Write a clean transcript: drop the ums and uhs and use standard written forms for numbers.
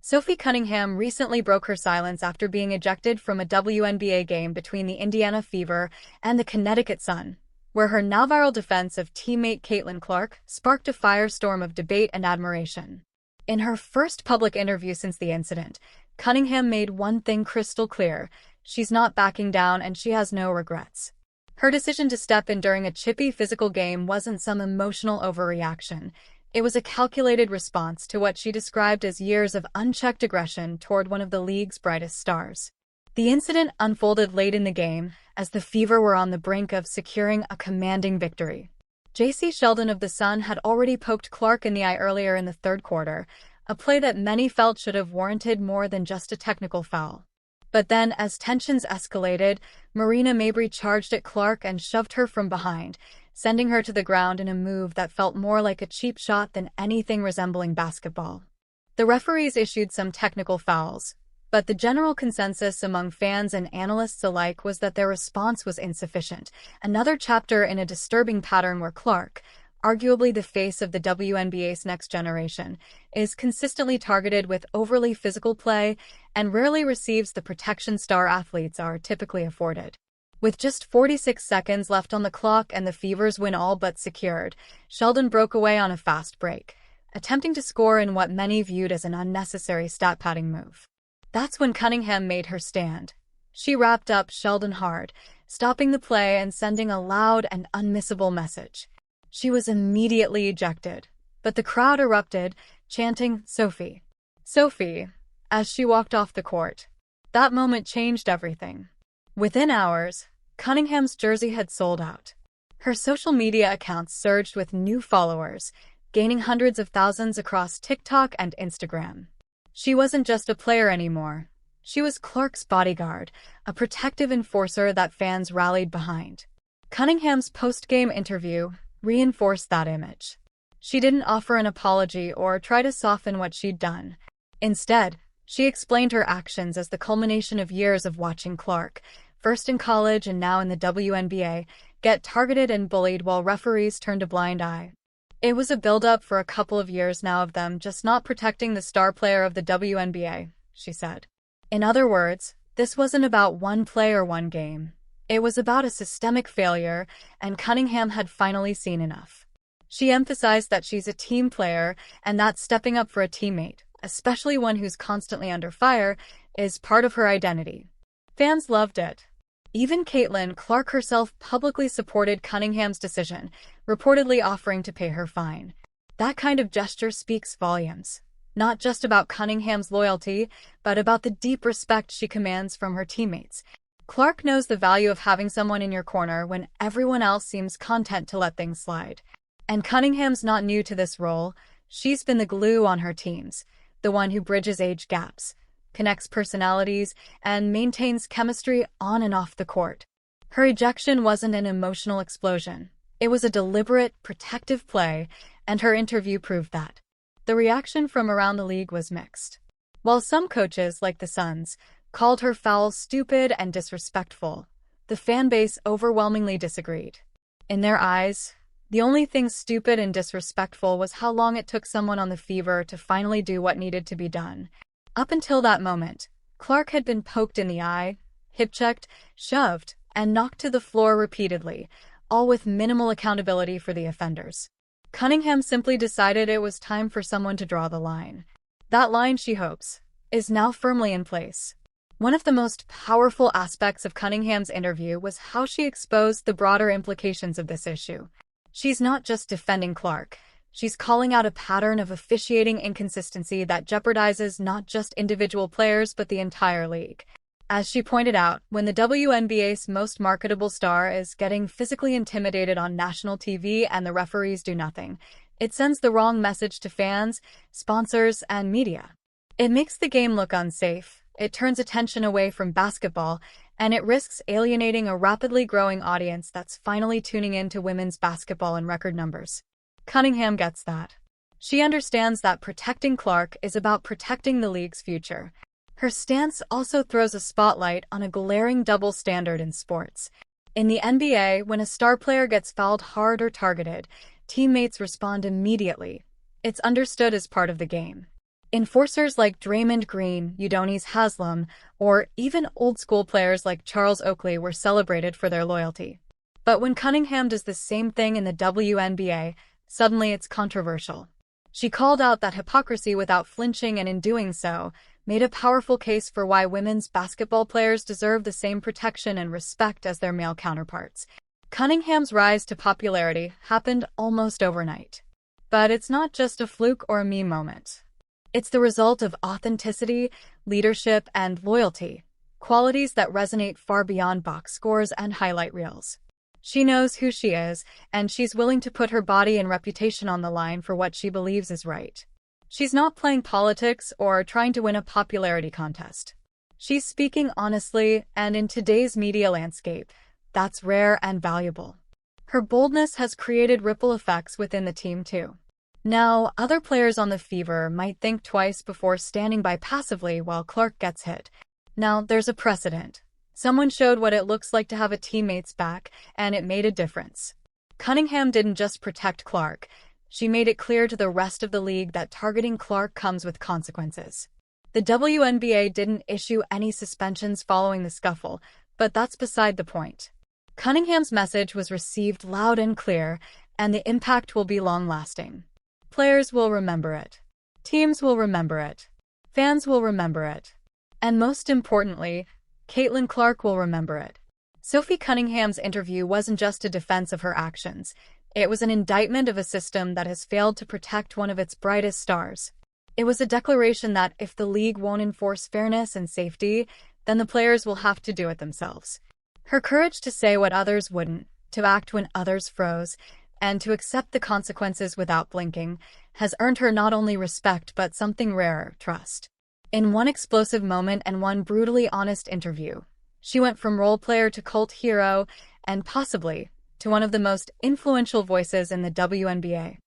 Sophie Cunningham recently broke her silence after being ejected from a WNBA game between the Indiana Fever and the Connecticut Sun, where her now-viral defense of teammate Caitlin Clark sparked a firestorm of debate and admiration. In her first public interview since the incident, Cunningham made one thing crystal clear: she's not backing down and she has no regrets. Her decision to step in during a chippy physical game wasn't some emotional overreaction. It was a calculated response to what she described as years of unchecked aggression toward one of the league's brightest stars. The incident unfolded late in the game, as the Fever were on the brink of securing a commanding victory. J.C. Sheldon of the Sun had already poked Clark in the eye earlier in the third quarter, a play that many felt should have warranted more than just a technical foul. But then, as tensions escalated, Marina Mabrey charged at Clark and shoved her from behind, sending her to the ground in a move that felt more like a cheap shot than anything resembling basketball. The referees issued some technical fouls, but the general consensus among fans and analysts alike was that their response was insufficient, another chapter in a disturbing pattern where Clark, arguably the face of the WNBA's next generation, is consistently targeted with overly physical play and rarely receives the protection star athletes are typically afforded. With just 46 seconds left on the clock and the Fever's win all but secured, Sheldon broke away on a fast break, attempting to score in what many viewed as an unnecessary stat-padding move. That's when Cunningham made her stand. She wrapped up Sheldon hard, stopping the play and sending a loud and unmissable message. She was immediately ejected, but the crowd erupted, chanting, "Sophie! Sophie!" as she walked off the court. That moment changed everything. Within hours, Cunningham's jersey had sold out. Her social media accounts surged with new followers, gaining hundreds of thousands across TikTok and Instagram. She wasn't just a player anymore. She was Clark's bodyguard, a protective enforcer that fans rallied behind. Cunningham's post-game interview reinforced that image. She didn't offer an apology or try to soften what she'd done. Instead, she explained her actions as the culmination of years of watching Clark, first in college and now in the WNBA, get targeted and bullied while referees turned a blind eye. It was a build-up for a couple of years now of them just not protecting the star player of the WNBA, she said. In other words, this wasn't about one play or one game. It was about a systemic failure, and Cunningham had finally seen enough. She emphasized that she's a team player and that stepping up for a teammate, especially one who's constantly under fire, is part of her identity. Fans loved it. Even Caitlin Clark herself publicly supported Cunningham's decision, reportedly offering to pay her fine. That kind of gesture speaks volumes, not just about Cunningham's loyalty, but about the deep respect she commands from her teammates. Clark knows the value of having someone in your corner when everyone else seems content to let things slide. And Cunningham's not new to this role. She's been the glue on her teams, the one who bridges age gaps, connects personalities, and maintains chemistry on and off the court. Her ejection wasn't an emotional explosion. It was a deliberate, protective play, and her interview proved that. The reaction from around the league was mixed. While some coaches, like the Suns, called her foul stupid and disrespectful, the fan base overwhelmingly disagreed. In their eyes, the only thing stupid and disrespectful was how long it took someone on the Fever to finally do what needed to be done. Up until that moment, Clark had been poked in the eye, hip-checked, shoved, and knocked to the floor repeatedly, all with minimal accountability for the offenders. Cunningham simply decided it was time for someone to draw the line. That line, she hopes, is now firmly in place. One of the most powerful aspects of Cunningham's interview was how she exposed the broader implications of this issue. She's not just defending Clark. She's calling out a pattern of officiating inconsistency that jeopardizes not just individual players but the entire league. As she pointed out, when the WNBA's most marketable star is getting physically intimidated on national TV and the referees do nothing, it sends the wrong message to fans, sponsors, and media. It makes the game look unsafe, it turns attention away from basketball, and it risks alienating a rapidly growing audience that's finally tuning in to women's basketball in record numbers. Cunningham gets that. She understands that protecting Clark is about protecting the league's future. Her stance also throws a spotlight on a glaring double standard in sports. In the NBA, when a star player gets fouled hard or targeted, teammates respond immediately. It's understood as part of the game. Enforcers like Draymond Green, Udonis Haslem, or even old-school players like Charles Oakley were celebrated for their loyalty. But when Cunningham does the same thing in the WNBA, suddenly it's controversial. She called out that hypocrisy without flinching, and in doing so, made a powerful case for why women's basketball players deserve the same protection and respect as their male counterparts. Cunningham's rise to popularity happened almost overnight. But it's not just a fluke or a meme moment. It's the result of authenticity, leadership, and loyalty, qualities that resonate far beyond box scores and highlight reels. She knows who she is, and she's willing to put her body and reputation on the line for what she believes is right. She's not playing politics or trying to win a popularity contest. She's speaking honestly, and in today's media landscape, that's rare and valuable. Her boldness has created ripple effects within the team too. Now, other players on the Fever might think twice before standing by passively while Clark gets hit. Now, there's a precedent. Someone showed what it looks like to have a teammate's back, and it made a difference. Cunningham didn't just protect Clark. She made it clear to the rest of the league that targeting Clark comes with consequences. The WNBA didn't issue any suspensions following the scuffle, but that's beside the point. Cunningham's message was received loud and clear, and the impact will be long-lasting. Players will remember it. Teams will remember it. Fans will remember it. And most importantly, Caitlin Clark will remember it. Sophie Cunningham's interview wasn't just a defense of her actions. It was an indictment of a system that has failed to protect one of its brightest stars. It was a declaration that if the league won't enforce fairness and safety, then the players will have to do it themselves. Her courage to say what others wouldn't, to act when others froze, and to accept the consequences without blinking, has earned her not only respect but something rarer, trust. In one explosive moment and one brutally honest interview, she went from role player to cult hero, and possibly to one of the most influential voices in the WNBA.